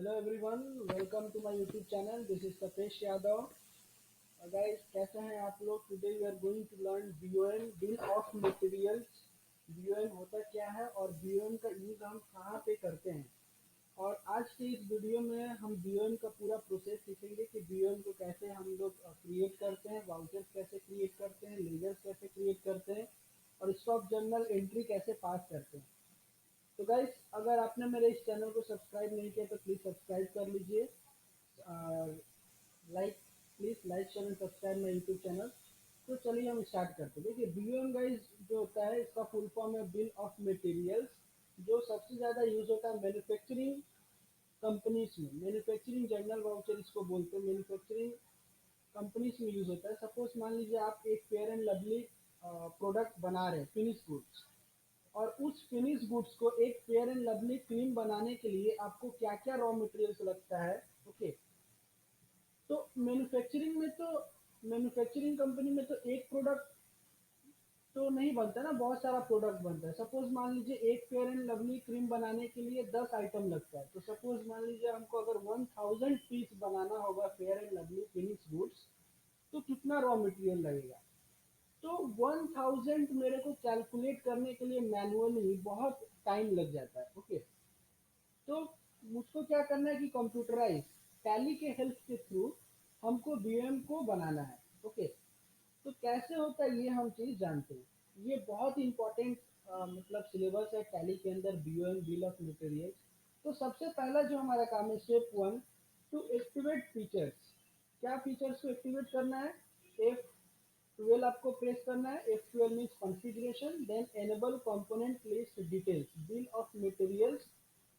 Hello everyone, welcome to my YouTube channel. This is Tapesh Yadav. Guys, कैसे हैं आप लोग? Today we are going to learn BOM, Bill of Materials. BOM होता क्या है और BOM का यूज हम कहाँ पे करते हैं। और आज के इस वीडियो में हम BOM का पूरा प्रोसेस सीखेंगे कि BOM को कैसे हम लोग क्रिएट करते हैं, वाउचर्स कैसे क्रिएट करते हैं, लेजर्स कैसे क्रिएट करते हैं और स्टॉक जर्नल एंट्री कैसे पास करते हैं। तो गाइस, अगर आपने मेरे इस चैनल को सब्सक्राइब नहीं किया तो प्लीज़ सब्सक्राइब कर लीजिए। Like please like share and subscribe my YouTube channel. तो चलिए हम स्टार्ट करते हैं। देखिए, बीओएम गाइस जो होता है इसका फुल फॉर्म है बिल ऑफ मटेरियल्स, जो सबसे ज़्यादा यूज होता है मैन्युफैक्चरिंग कंपनीज में। मैन्युफैक्चरिंग जर्नल वाउचर इसको बोलते हैं, मैन्युफैक्चरिंग कंपनीज में यूज होता है। सपोज मान लीजिए आप एक फेयर एंड लवली प्रोडक्ट बना रहे हैं, फिनिश गुड्स, और उस फिनिश गुड्स को एक फेयर एंड लवली क्रीम बनाने के लिए आपको क्या क्या रॉ मटेरियल्स लगता है। ओके, तो मैन्युफैक्चरिंग कंपनी में तो एक प्रोडक्ट तो नहीं बनता ना, बहुत सारा प्रोडक्ट बनता है। सपोज मान लीजिए एक फेयर एंड लवली क्रीम बनाने के लिए 10 आइटम लगता है, तो सपोज मान लीजिए हमको अगर 1000 पीस बनाना होगा fair and lovely finish goods, तो कितना रॉ मटेरियल लगेगा। तो 1000 मेरे को कैलकुलेट करने के लिए मैनुअली बहुत टाइम लग जाता है। ओके, तो मुझको क्या करना है कि कंप्यूटराइज टैली के हेल्प के थ्रू हमको बीएम को बनाना है। ओके, तो कैसे होता है ये हम चीज जानते हैं। ये बहुत इंपॉर्टेंट मतलब सिलेबस है टैली के अंदर, बीओएम बिल ऑफ मटेरियल्स। तो सबसे पहला जो हमारा काम है, स्टेप 1, टू एक्टिवेट फीचर्स। क्या फीचर्स को एक्टिवेट करना है? F12 आपको प्रेस करना है। F12 means configuration, then enable component list details, bill of materials,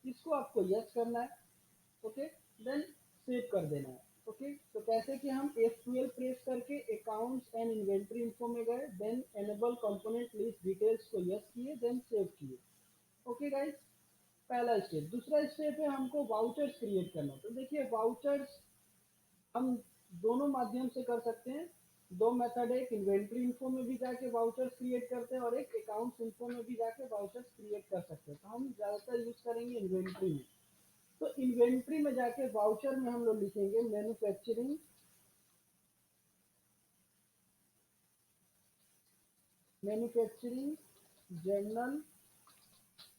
इसको आपको यस करना है। ओके, देन सेव कर देना है। ओके, तो कैसे कि हम F12 प्रेस करके अकाउंट्स एंड इन्वेंट्री इन्फो में गए, then enable component list details को यस किए, देन सेव किए। ओके गाइस, पहला स्टेप। दूसरा स्टेप है हमको वाउचर्स क्रिएट करना। तो देखिए, वाउचर्स हम दोनों माध्यम से कर सकते हैं। दो मेथड है, एक इन्वेंट्री इन्फो में भी जाके वाउचर्स क्रिएट करते हैं और एक अकाउंट्स इन्फो में भी जाके वाउचर्स क्रिएट कर सकते हैं। तो हम ज़्यादातर यूज करेंगे इन्वेंट्री में। तो इन्वेंट्री में जाके वाउचर में हम लोग लिखेंगे मैन्युफैक्चरिंग जर्नल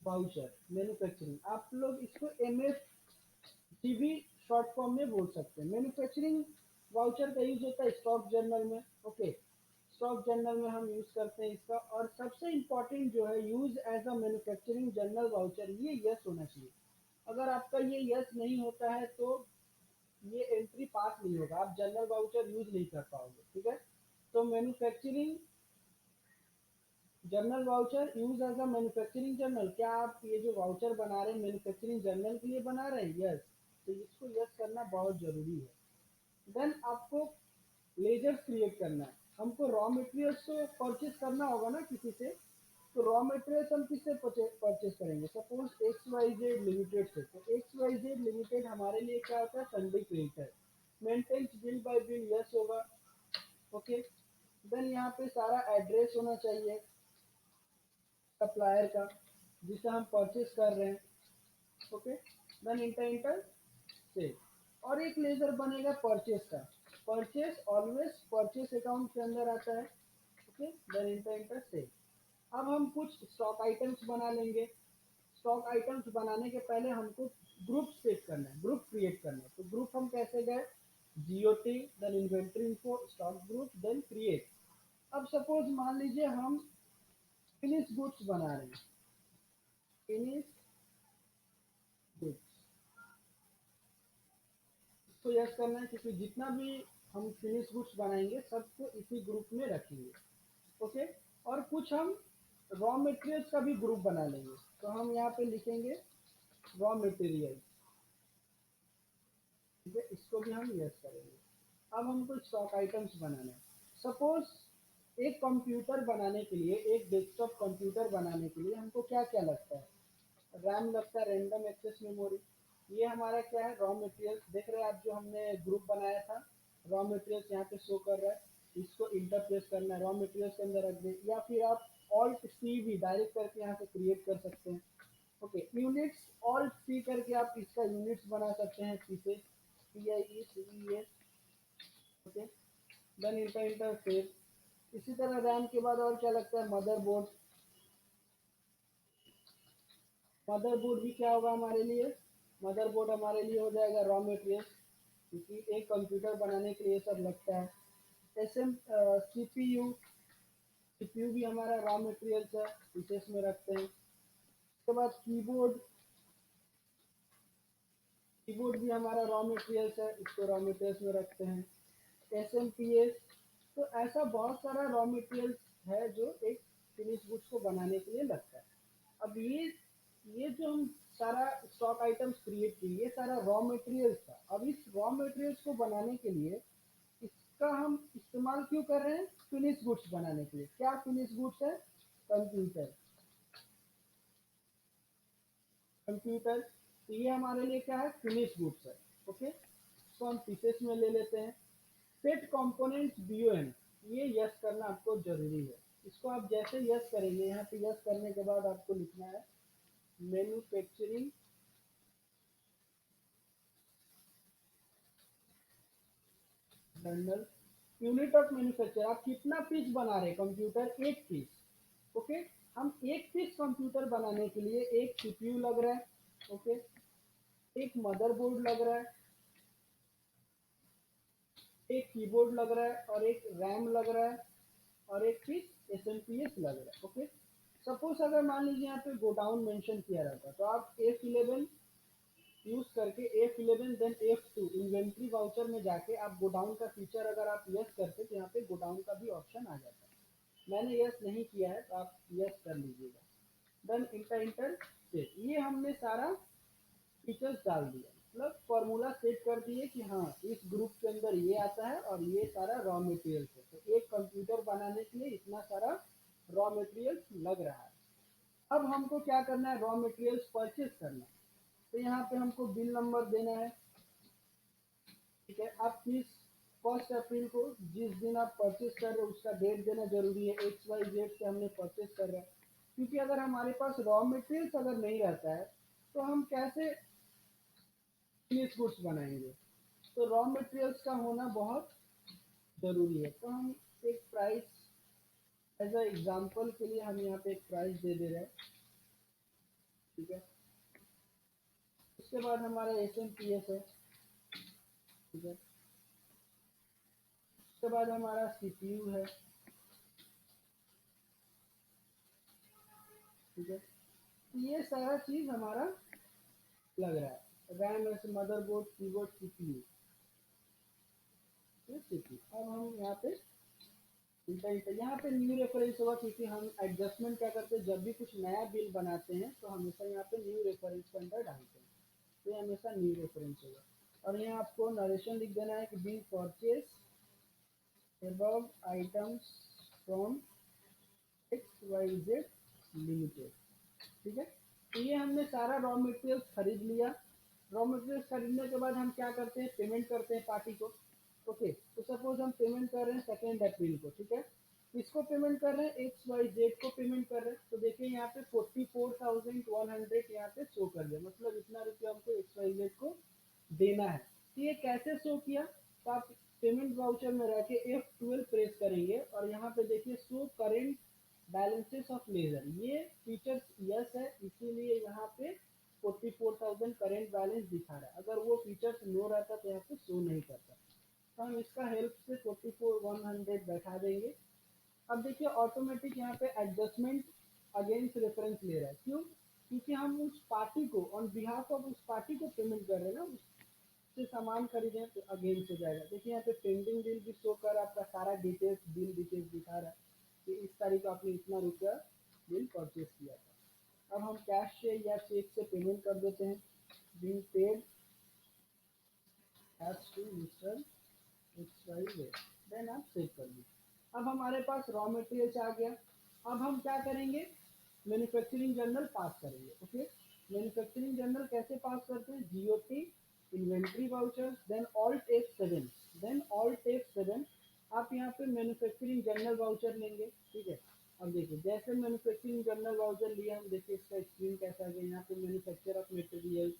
वाउचर। मैन्युफैक्चरिंग, आप लोग इसको MFCV शॉर्ट फॉर्म में बोल सकते हैं। मैन्युफैक्चरिंग वाउचर का यूज होता है स्टॉक जर्नल में। ओके, स्टॉक जर्नल में हम यूज करते हैं इसका। और सबसे इंपॉर्टेंट जो है, use as a manufacturing journal voucher, ये यस होना चाहिए। अगर आपका ये यस नहीं होता है तो ये एंट्री पास नहीं होगा, आप जनरल वाउचर यूज नहीं कर पाओगे। ठीक है, तो manufacturing journal voucher use as a manufacturing journal. क्या आप ये जो वाउचर बना रहे हैं मैन्युफैक्चरिंग जर्नल के लिए बना रहे हैं? यस, तो इसको यस करना बहुत जरूरी है। देन आपको लेजर्स क्रिएट करना है। हमको रॉ मटेरियल्स को परचेज करना होगा ना किसी से, तो रॉ मटेरियल्स हम किससे परचेज करेंगे? Suppose X Y Z limited से। तो एक्स वाई जेड लिमिटेड हमारे लिए क्या होता है? Sundry creditor. Maintain bill by bill yes होगा। ओके, देन यहाँ पे सारा एड्रेस होना चाहिए सप्लायर का जिसे हम परचेज कर रहे हैं। Okay, then enter enter save. और एक लेजर बनेगा परचेज का। परचेज ऑलवेज परचेज अकाउंट के अंदर आता है। Okay, then enter enter save. अब हम कुछ स्टॉक आइटम्स बना लेंगे। स्टॉक आइटम्स बनाने के पहले हमको ग्रुप सेट करना है, ग्रुप क्रिएट करना है। तो ग्रुप हम कैसे गए? GOT, then inventory info, stock group, then create. अब सपोज मान लीजिए हम फिनिश गुड्स बना रहे हैं। फिनिश गुड्स, इसको यस करना है क्योंकि जितना भी हम फिनिश गुड्स बनाएंगे सबको इसी ग्रुप में रखेंगे। ओके, और कुछ हम रॉ मटेरियल्स का भी ग्रुप बना लेंगे। तो हम यहाँ पे लिखेंगे रॉ मटेरियल। ठीक है, इसको भी हम यस करेंगे। अब हमको स्टॉक आइटम्स बनाना है। सपोज एक कंप्यूटर बनाने के लिए, एक डेस्कटॉप कंप्यूटर बनाने के लिए हमको क्या क्या लगता है? रैम लगता है, रैंडम एक्सेस मेमोरी। ये हमारा क्या है? Raw materials. देख रहे हैं आप, जो हमने ग्रुप बनाया था, रॉ मटेरियल्स यहाँ पे शो कर रहा है। इसको इंटर प्रेस करना है, रॉ मटेरियल्स के अंदर रख दें, या फिर आप ऑल्ट सी भी डायरेक्ट करके यहाँ से क्रिएट कर सकते हैं। ओके, यूनिट्स ऑल सी करके आप इसका यूनिट्स बना सकते हैं, pieces, P I E C E S. Okay, then interface. इसी तरह रैम के बाद और क्या लगता है, मदरबोर्ड। मदरबोर्ड भी क्या होगा हमारे लिए, मदरबोर्ड हमारे लिए हो जाएगा रॉ मटेरियल, क्योंकि एक कंप्यूटर बनाने के लिए सब लगता है। एस एम सीपीयू, सीपीयू भी हमारा रॉ मटेरियल है, पीसेस में रखते हैं। उसके बाद कीबोर्ड, कीबोर्ड भी हमारा रॉ मटेरियल है, इसको रॉ मटेरियल्स में रखते हैं। S M P S. तो ऐसा बहुत सारा रॉ मटेरियल है जो एक फिनिश गुड्स को बनाने के लिए लगता है। अब ये जो हम सारा स्टॉक आइटम्स क्रिएट किए, ये सारा रॉ मटेरियल्स था। अब इस रॉ मटेरियल्स को बनाने के लिए इसका हम इस्तेमाल क्यों कर रहे हैं, फिनिश गुड्स बनाने के लिए। क्या फिनिश गुड्स है, कंप्यूटर। कंप्यूटर, तो ये हमारे लिए क्या है, फिनिश गुड्स है। ओके, इसको हम पीसेस में ले लेते हैं। सेट कंपोनेंट्स BOM, ये यस करना आपको जरूरी है। इसको आप जैसे यस करेंगे, यहाँ पे यस करने के बाद आपको लिखना है manufacturing journal, unit of manufacture. आप कितना पीस बना रहे हैं कंप्यूटर, एक पीस। ओके, हम एक पीस कंप्यूटर बनाने के लिए एक सीपीयू लग रहा है। ओके, एक मदरबोर्ड लग रहा है, एक कीबोर्ड लग रहा है, और एक रैम लग रहा है, और एक पीस एसएमपीएस लग रहा है। ओके, सपोज अगर मान लीजिए यहाँ पे गोडाउन मेंशन किया रहता, तो आप F11 यूज करके F11 then F2 inventory voucher में जाके आप गोडाउन का फीचर अगर आप यस करते, तो यहाँ पे गोडाउन का भी ऑप्शन आ जाता है। मैंने यस नहीं किया है, तो आप यस कर लीजिएगा। देन इंटर इंटर सेट, ये हमने सारा फीचर्स डाल दिया, मतलब फॉर्मूला सेट कर दिए कि हाँ इस ग्रुप के अंदर ये आता है और ये सारा रॉ मटेरियल है। तो एक कंप्यूटर बनाने के लिए इतना सारा रॉ मटेरियल लग रहा है। अब हमको क्या करना है, रॉ मटेरियल्स परचेज करना है। तो यहाँ पे हमको बिल नंबर देना है। ठीक है, आप किस 1 अप्रैल को जिस दिन आप परचेज कर रहे हो उसका डेट देना जरूरी है। XYZ से हमने परचेज कर रहा है, क्योंकि अगर हमारे पास रॉ मटेरियल्स अगर नहीं रहता है तो हम कैसे फिनिश गुड्स बनाएंगे। तो रॉ मटेरियल्स का होना बहुत ज़रूरी है। तो हम एक प्राइस एज अ एग्जांपल के लिए हम यहाँ पे एक प्राइस दे दे रहे हैं। ठीक है, उसके बाद हमारा SMPS है। ठीक है, उसके बाद हमारा CPU है। ठीक है, ये सारा चीज़ हमारा लग रहा है। रैम है, मदरबोर्ड, कीबोर्ड, CPU, CPU। अब हम यहाँ पे यहाँ पे न्यू रेफरेंस होगा, क्योंकि हम एडजस्टमेंट क्या करते हैं, जब भी कुछ नया बिल बनाते हैं तो हमेशा यहाँ पे न्यू रेफरेंस के अंदर डालते हैं। तो ये हमेशा न्यू रेफरेंस होगा। और यहाँ आपको नरेशन लिख देना है कि bill purchase above items from XYZ limited. ठीक है, तो ये हमने सारा रॉ मटेरियल खरीद लिया। रॉ मटेरियल खरीदने के बाद हम क्या करते हैं, पेमेंट करते हैं पार्टी को। ओके, तो सपोज हम पेमेंट कर रहे हैं 2 अप्रैल को। ठीक है, इसको पेमेंट कर रहे हैं, XYZ को पेमेंट कर रहे हैं। तो देखिए यहाँ पे 44,100 यहाँ पे शो कर दिया, मतलब इतना रुपया हमको XYZ को देना है। तो ये कैसे शो किया, तो आप पेमेंट वाउचर में रह के F12 प्रेस करेंगे और यहाँ पे देखिए show current balances of ledger, ये फीचर यस है, इसीलिए यहाँ पे 44,000 करेंट बैलेंस दिखा रहा है। अगर वो फीचर्स नो रहता तो यहाँ पे शो नहीं करता। तो हम इसका हेल्प से 44,100 बैठा देंगे। अब देखिए ऑटोमेटिक यहाँ पे एडजस्टमेंट अगेंस्ट रेफरेंस ले रहा है। क्यों, क्योंकि हम उस पार्टी को ऑन बिहाफ ऑफ उस पार्टी को पेमेंट कर रहे हैं ना, उससे सामान खरीदे तो अगेंस्ट हो जाएगा। देखिए यहाँ पे पेंडिंग बिल भी शो कर आपका सारा डिटेल्स, बिल डिटेल्स दिखा रहा है कि इस तारीख को आपने इतना रुपया बिल परचेज किया था। अब हम कैश से या चेक से पेमेंट कर देते हैं। Bill paid as to mister XYZ, then आप सेव कर दीजिए। अब हमारे पास रॉ मटेरियल्स आ गया। अब हम क्या करेंगे, मैन्युफैक्चरिंग जर्नल पास करेंगे। ओके, मैन्युफैक्चरिंग जर्नल कैसे पास करते हैं, GOT inventory voucher, then alt F7, then alt F7। आप यहाँ पे मैन्युफैक्चरिंग जर्नल वाउचर लेंगे। ठीक है, अब देखिए जैसे मैन्युफैक्चरिंग जर्नल वाउचर लिया हम, देखिए इसका स्क्रीन कैसा आ गया, यहाँ पे manufacture of material,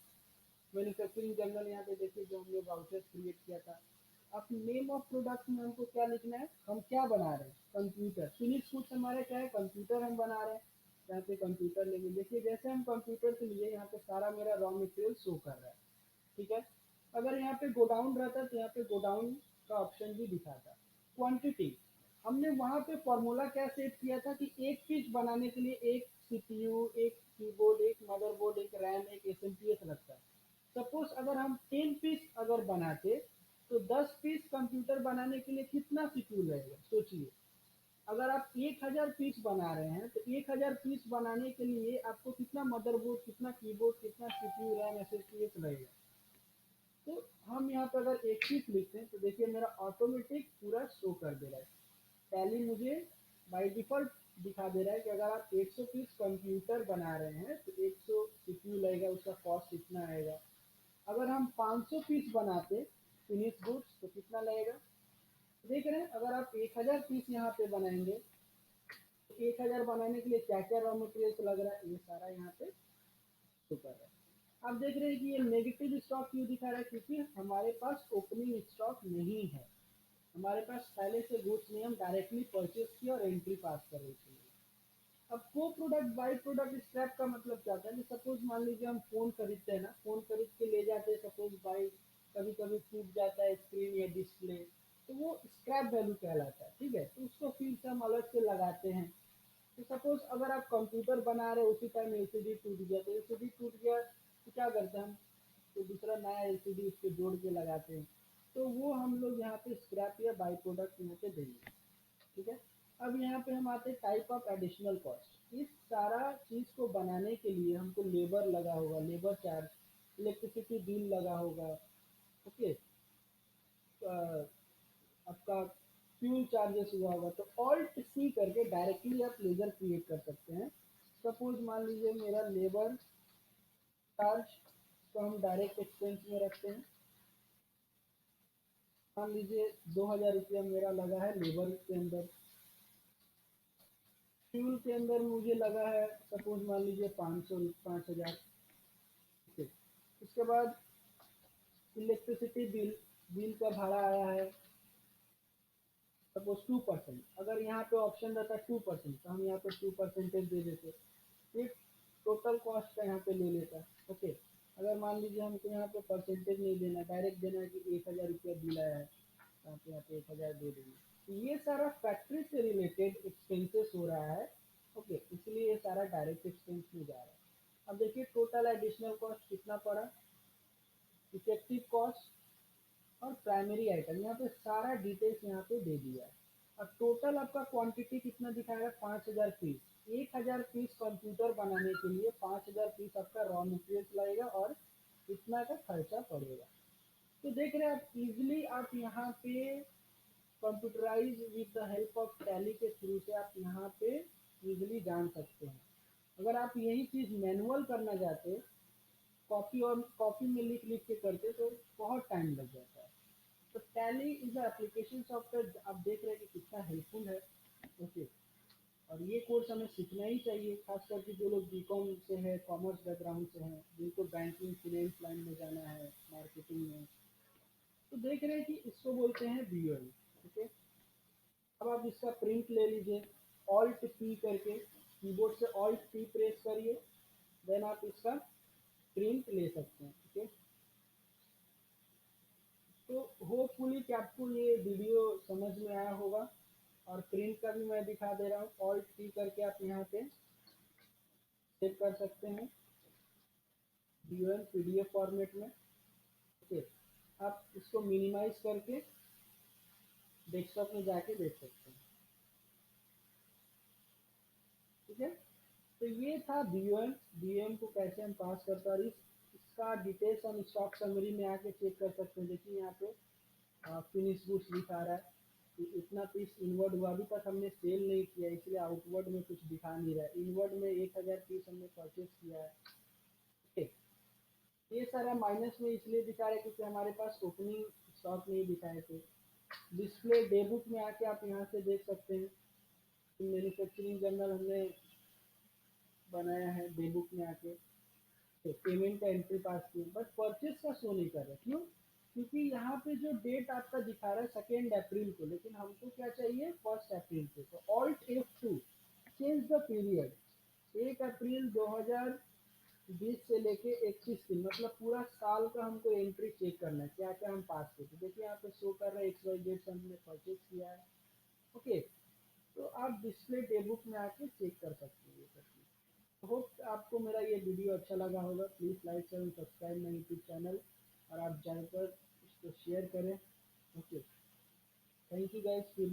manufacturing journal, यहाँ पे देखिए जो हमने वाउचर क्रिएट किया था। अब नेम ऑफ प्रोडक्ट में हमको क्या लिखना है, हम क्या बना रहे हैं, कंप्यूटर। फिनिश गुड्स हमारे क्या है, कंप्यूटर हम बना रहे हैं। यहाँ पे कंप्यूटर लेंगे, देखिए जैसे हम कंप्यूटर से लिए यहाँ पे सारा मेरा रॉ मटेरियल शो कर रहा है, ठीक है। अगर यहाँ पे गोडाउन रहता तो यहाँ पे गोडाउन का ऑप्शन भी दिखाता। क्वांटिटी, हमने वहाँ पे फॉर्मूला क्या सेट किया था कि एक पीस बनाने के लिए एक सीपीयू, एक कीबोर्ड, एक मदरबोर्ड, एक रैम, एक एसएमपीएस लगता है। सपोज अगर हम 10 पीस अगर बनाते तो 10 पीस कंप्यूटर बनाने के लिए कितना सीपीयू लगेगा, सोचिए। अगर आप 1000 पीस बना रहे हैं तो 1000 पीस बनाने के लिए आपको कितना मदरबोर्ड, कितना कीबोर्ड, कितना सीपीयू, रैम, एसएसपीएस लगेगा। तो हम यहाँ पर अगर एक चीज लिखते हैं तो देखिए मेरा ऑटोमेटिक पूरा शो कर दे रहा है। टैली मुझे बाय डिफॉल्ट दिखा दे रहा है कि अगर आप 100 पीस कंप्यूटर बना रहे हैं तो 100 सीपीयू लगेगा, उसका कॉस्ट इतना आएगा। अगर हम 500 पीस बनाते फिनिश गुड्स तो कितना लगेगा, देख रहे हैं। अगर आप 1000 पीस यहाँ पे बनाएंगे तो 1000 बनाने के लिए क्या क्या रॉ मटेरियल लग रहा है, ये सारा यहाँ पे शो कर रहा है। आप देख रहे हैं कि ये नेगेटिव स्टॉक क्यों दिखा रहा है, क्योंकि हमारे पास ओपनिंग स्टॉक नहीं है। हमारे पास पहले से गुड्स नहीं, हम डायरेक्टली परचेज किया और एंट्री पास कर रहे थे। अब को प्रोडक्ट बाई प्रोडक्ट स्क्रैप का मतलब क्या होता है, सपोज मान लीजिए हम फोन खरीदते हैं ना, फोन खरीद के ले जाते हैं, सपोज बाई कभी कभी टूट जाता है स्क्रीन या डिस्प्ले, तो वो स्क्रैप वैल्यू कहलाता है, ठीक है। तो उसको फिर से हम अलग से लगाते हैं। तो सपोज अगर आप कंप्यूटर बना रहे हो उसी टाइम एलसीडी टूट गया, तो एलसीडी टूट गया तो क्या करते हैं हम, तो दूसरा नया एलसीडी उसके जोड़ के लगाते हैं। तो वो हम लोग यहाँ पे स्क्रैप या बाई प्रोडक्ट यहाँ पे देंगे, ठीक है। अब यहाँ पे हम आते हैं टाइप ऑफ एडिशनल कॉस्ट। इस सारा चीज को बनाने के लिए हमको लेबर लगा होगा, लेबर चार्ज, इलेक्ट्रिसिटी बिल लगा होगा, ओके, आपका फ्यूल चार्जेस हुआ होगा। तो ऑल्ट सी करके डायरेक्टली आप लेजर क्रिएट कर सकते हैं। सपोज मान लीजिए मेरा लेबर चार्ज को हम डायरेक्ट एक्सपेंस में रखते हैं। मान लीजिए 2000 रुपया मेरा लगा है लेबर के अंदर। फ्यूल के अंदर मुझे लगा है सपोज मान लीजिए 500, 5000, ठीक है। उसके बाद इलेक्ट्रिसिटी बिल, बिल का भाड़ा आया है सपोज 2%। अगर यहाँ पे ऑप्शन रहता 2% तो हम यहाँ पे 2% दे देते, फिर टोटल कॉस्ट का यहाँ पे ले लेता, ओके। अगर मान लीजिए हमको यहाँ पे परसेंटेज नहीं देना, डायरेक्ट देना है कि 1000 रुपया बिल आया है तो आप यहाँ पे 1000 दे देंगे। तो ये सारा फैक्ट्री से रिलेटेड एक्सपेंसेस हो रहा है, ओके, इसलिए ये सारा डायरेक्ट एक्सपेंस में जा रहा है। अब देखिए टोटल एडिशनल कॉस्ट कितना पड़ा, इफेक्टिव कॉस्ट और प्राइमरी आइटम, यहाँ पे सारा डिटेल्स यहाँ पे दे दिया है। और टोटल आपका क्वांटिटी कितना दिखाएगा, 5000 पीस। 1000 पीस कंप्यूटर बनाने के लिए 5000 पीस आपका रॉ मटेरियल लगेगा और इतना का खर्चा पड़ेगा। तो देख रहे हैं आप इजिली आप यहाँ पे computerise with the help of Tally के थ्रू से आप यहाँ पे इजिली जान सकते हैं। अगर आप यही चीज मैनुअल करना चाहते, कॉपी और कॉपी में लिख लिख के करते तो बहुत टाइम लग जाता है। तो टैली इज एप्लीकेशन सॉफ्टवेयर, आप देख रहे हैं कि कितना हेल्पफुल है, ओके। और ये कोर्स हमें सीखना ही चाहिए, खास करके जो लोग बीकॉम से है, कॉमर्स बैकग्राउंड से हैं, जिनको बैंकिंग फिनेंस लाइन में जाना है, मार्केटिंग में। तो देख रहे हैं कि इसको बोलते हैं वीओएल, ओके। अब आप इसका प्रिंट ले लीजिए, ऑल्ट पी करके, कीबोर्ड से ऑल्ट पी प्रेस करिए, देन आप इसका प्रिंट ले सकते हैं, ठीक है। तो होपफुली कि आपको ये वीडियो समझ में आया होगा। और प्रिंट का भी मैं दिखा दे रहा हूँ, ऑल्ट टी करके आप यहाँ पे सेव कर सकते हैं डीओएम पीडीएफ फॉर्मेट में, ओके। आप इसको मिनिमाइज करके डेस्कटॉप में जाके देख सकते हैं, ठीक है। तो ये था बीओएम, बीओएम को कैसे हम पास करते हैं, और इसका डिटेल्स हम स्टॉक समरी में आके चेक कर सकते हैं। देखिए यहाँ पे फिनिश गुड्स दिखा रहा है कि इतना पीस इनवर्ड हुआ, अभी तक हमने सेल नहीं किया इसलिए आउटवर्ड में कुछ दिखा नहीं रहा है। इनवर्ड में 1000 पीस हमने परचेज किया है, ठीक। ये सारा माइनस में इसलिए दिखा रहा है क्योंकि हमारे पास ओपनिंग स्टॉक नहीं दिखाए थे। डिस्प्ले डे बुक में आके आप यहाँ से देख सकते हैं मैन्युफैक्चरिंग जर्नल हमने बनाया है डे बुक में आके। तो पेमेंट का एंट्री पास किए बट परचेज का शो नहीं कर रहे, क्यों? क्योंकि यहाँ पे जो डेट आपका दिखा रहा है 2 अप्रैल को, लेकिन हमको क्या चाहिए 1 अप्रैल को। तो alt F2 change the period, 1 अप्रैल 2020 से लेके 21 दिन, मतलब पूरा साल का हमको एंट्री चेक करना है, क्या क्या हम पास किए। तो देखिए यहाँ पे शो कर रहा है XYZ से हमने परचेज किया है। ओके, तो आप डिस्प्ले डे बुक में आके चेक कर सकते हैं ये सब चीज़। होप आपको मेरा ये वीडियो अच्छा लगा होगा। Please like and subscribe my YouTube channel, और आप ज़्यादातर इसको शेयर करें। Okay, thank you guys.